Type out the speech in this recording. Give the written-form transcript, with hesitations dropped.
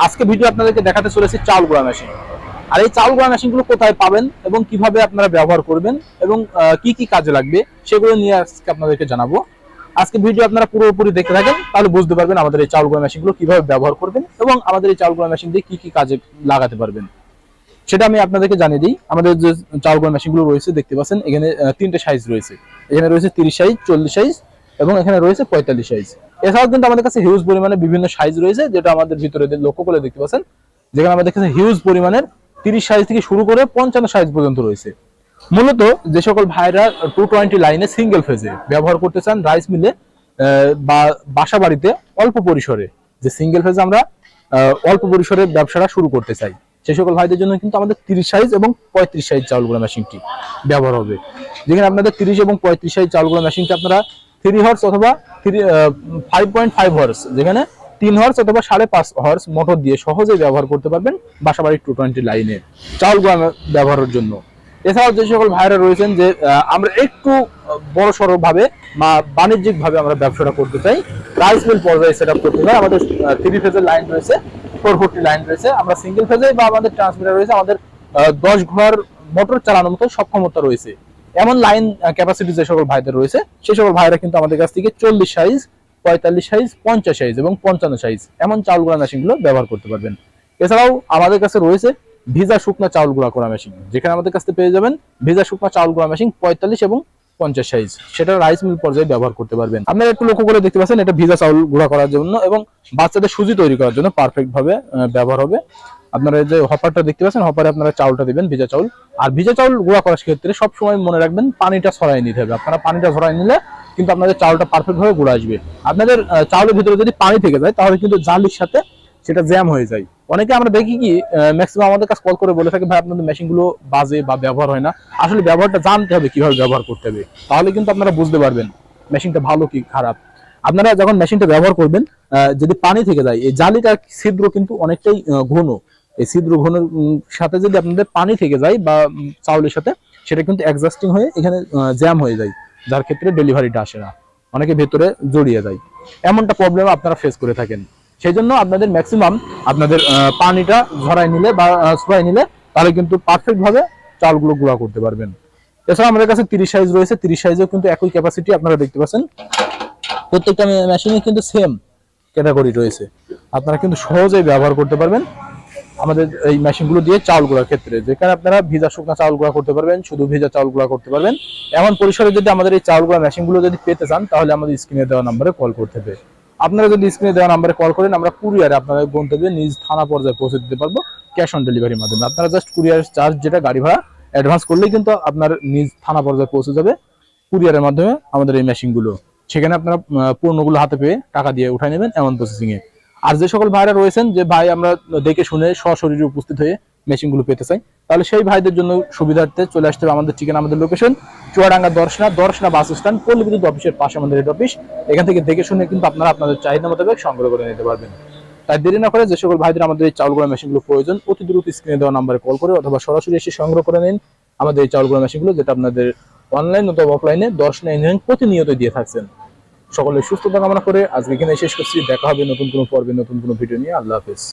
আজকে ভিডিও আপনাদেরকে দেখাতে চলেছি চাউল গুঁড়া মেশিন। আর এই চাউল গুঁড়া মেশিনগুলো কোথায় পাবেন এবং কিভাবে আপনারা ব্যবহার করবেন এবং কি কি কাজে লাগবে সেগুলো নিয়ে আজকে আপনাদেরকে জানাবো। আজকে ভিডিও আপনারা পুরোপুরি দেখতে থাকেন, তাহলে বুঝতে পারবেন আমাদের এই চাউল গুঁড়া মেশিনগুলো কিভাবে ব্যবহার করবেন এবং আমাদের এই চাউল গুঁড়া মেশিন দিয়ে কি কি কাজে লাগাতে পারবেন সেটা আমি আপনাদেরকে জানিয়ে দিই। আমাদের যে চাউল গুঁড়া মেশিনগুলো রয়েছে দেখতে পাচ্ছেন, এখানে তিনটে সাইজ রয়েছে। এখানে রয়েছে 30 সাইজ, 40 সাইজ এবং এখানে রয়েছে 45 সাইজ। এছাড়াও কিন্তু আমাদের কাছে হিউজ পরিমাণে বিভিন্ন সাইজ রয়েছে, যেটা আমাদের ভিতরে লক্ষ্য করে দেখতে পাচ্ছেন, যেখানে আমাদের কাছে হিউজ পরিমাণের 30 সাইজ থেকে শুরু করে 55 সাইজ পর্যন্ত রয়েছে। মূলত যে সকল ভাইরা 220 লাইনে সিঙ্গেল ফেজে ব্যবহার করতে চান, রাইস মিলে বা বাসা বাড়িতে অল্প পরিসরে, যে সিঙ্গেল ফেজে আমরা অল্প পরিসরে ব্যবসাটা শুরু করতে চাই, সেই সকল ভাইদের জন্য কিন্তু আমাদের 30 সাইজ এবং 35 সাইজ চাউল গুঁড়া মেশিনটি ব্যবহার হবে। যেখানে আপনাদের 30 এবং 35 সাইজ চাউল গুঁড়া মেশিনটি আপনারা 3 হর্স অথবা 5.5 হর্স, যেখানে 3 হর্স অথবা 5.5 হর্স মোটর দিয়ে সহজেই ব্যবহার করতে পারবেন বাসাবাড়ির 220 লাইনে চাউল গুঁড়া ব্যবহারের জন্য। এছাড়াও যে সকল ভাইরা রয়েছেন যে আমরা একটু বড় সড়ো ভাবে বা বাণিজ্যিক ভাবে আমরা ব্যবসাটা করতে চাই, রাইস মিল পর্যায়ে সেট আপ করতে চাই, আমাদের 3 ফেজের লাইন রয়েছে, 440 লাইন রয়েছে, আমরা সিঙ্গেল ফেজে বা আমাদের ট্রান্সমিটার রয়েছে, আমাদের 10 ঘর মোটর চালানোর মতো সক্ষমতা রয়েছে। এমন লাইন ক্যাপাসিটি যে সকল ভাইদের রয়েছে, সেই সকল ভাইরা কিন্তু আমাদের কাছ থেকে 40 সাইজ, 45 সাইজ, 50 সাইজ এবং 55 সাইজ এমন চাউল গুঁড়া মেশিনগুলো ব্যবহার করতে পারবেন। এছাড়াও আমাদের কাছে রয়েছে ভিজা শুকনা চাউল গুঁড়া করা মেশিন, যেখানে আমাদের কাছে পেয়ে যাবেন ভিজা শুকনা চাউল গুঁড়া মেশিন 45 এবং 50 সাইজ, সেটা রাইস মিল পর্যায়ে ব্যবহার করতে পারবেন। আপনারা একটু লক্ষ্য করে দেখতে পাচ্ছেন, এটা ভিজা চাউল গুঁড়া করার জন্য এবং বাচ্চাদের সুজি তৈরি করার জন্য পারফেক্ট ভাবে ব্যবহার হবে। আপনারা যে হপারটা দেখতে পাচ্ছেন, হপারে আপনারা চাউলটা দিবেন ভিজা চাউল। আর ভিজা চাউল গুঁড়া করার ক্ষেত্রে সবসময় মনে রাখবেন পানিটা ছড়াই নিতে হবে। আপনারা পানিটা ছড়াই নিলে কিন্তু আপনাদের চাউলটা পারফেক্ট ভাবে গুঁড়া আসবে। আপনাদের চাউলের ভিতরে যদি পানি থেকে যায় তাহলে কিন্তু জালির সাথে সেটা জ্যাম হয়ে যায়। অনেকে আমরা দেখি কি ম্যাক্সিমাম আমাদের কাছে কল করে বলে থাকে, ভাই আপনাদের মেশিন গুলো বাজে বা ব্যবহার হয় না। আসলে ব্যবহারটা জানতে হবে, কিভাবে ব্যবহার করতে হবে, তাহলে কিন্তু আপনারা বুঝতে পারবেন মেশিনটা ভালো কি খারাপ। আপনারা যখন মেশিনটা ব্যবহার করবেন, যদি পানি থেকে যায়, এই জালিটার ছিদ্র কিন্তু অনেকটাই ঘন, এই ছিদ্র ঘনের সাথে যদি আপনাদের পানি থেকে যায় বা চাউলের সাথে, সেটা কিন্তু অ্যাডজাস্টিং হয়ে এখানে জ্যাম হয়ে যায়, যার ক্ষেত্রে ডেলিভারিটা আসে না, অনেকে ভেতরে জড়িয়ে যায়। এমনটা প্রবলেম আপনারা ফেস করে থাকেন। সেই জন্য আপনাদের ম্যাক্সিমাম আপনাদের পানিটা ঝরাই নিলে বা ছড়াই নিলে তাহলে কিন্তু পারফেক্ট ভাবে চালগুলো গুঁড়া করতে পারবেন। এছাড়া আমাদের কাছে 30 সাইজ রয়েছে, 30 সাইজেও কিন্তু একই ক্যাপাসিটি আপনারা দেখতে পাচ্ছেন। প্রত্যেকটা মেশিনে কিন্তু সেম ক্যাটাগরি রয়েছে, আপনারা কিন্তু সহজেই ব্যবহার করতে পারবেন আমাদের এই মেশিনগুলো দিয়ে চাউল গুঁড়ার ক্ষেত্রে। যেখানে আপনারা ভিজা শুকনা চাউল গুঁড়া করতে পারবেন, শুধু ভিজা চাউল গুঁড়া করতে পারবেন। এমন পরিসরে যদি আমাদের এই চাউল গুঁড়া মেশিনগুলো যদি পেতে চান, তাহলে আমাদের স্ক্রিনে দেওয়া নাম্বারে কল করতে হবে। আপনারা যদি স্ক্রিনে দেওয়া নাম্বারে কল করেন, আমরা কুরিয়ারে আপনাদের গন্তব্যে নিজ থানা পর্যায়ে পৌঁছে দিতে পারবো ক্যাশ অন ডেলিভারির মাধ্যমে। আপনারা জাস্ট কুরিয়ার চার্জ, যেটা গাড়ি ভাড়া অ্যাডভান্স করলেই কিন্তু আপনার নিজ থানা পর্যায়ে পৌঁছে যাবে কুরিয়ারের মাধ্যমে আমাদের এই মেশিনগুলো। সেখানে আপনারা পণ্যগুলো হাতে পেয়ে টাকা দিয়ে উঠাই নেবেন এমন প্রসেসিং এ। আর যে সকল ভাইরা রয়েছেন যে ভাই আমরা দেখে শুনে সশরীরে উপস্থিত হয়ে মেশিনগুলো পেতে চাই, তাহলে সেই ভাইদের জন্য সুবিধার্থে চলে আসতে হবে আমাদের ঠিকানা, আমাদের location Chuadanga Darshana bus stand, পল্লী বিদ্যুৎ অফিসের পাশে আমাদের হেড অফিস। এখান থেকে দেখে শুনে কিন্তু আপনারা আপনাদের চাহিদা মোতাবেক সংগ্রহ করে নিতে পারবেন। তাই দেরি না করে যে সকল ভাইদের আমাদের এই চাউল গুঁড়া মেশিনগুলো প্রয়োজন, অতি দ্রুত স্ক্রিনে দেওয়া নাম্বারে কল করে অথবা সরাসরি এসে সংগ্রহ করে নিন আমাদের এই চাউল গুঁড়া মেশিনগুলো, যেটা আপনাদের অনলাইন অথবা অফলাইনে দর্শনা ইঞ্জিনিয়ারিং প্রতিনিয়ত দিয়ে থাকছেন। সকলের সুস্থতা কামনা করে আজকে এখানে শেষ করছি। দেখা হবে নতুন কোনো পর্বে নতুন কোনো ভিডিও নিয়ে। আল্লাহ হাফেজ।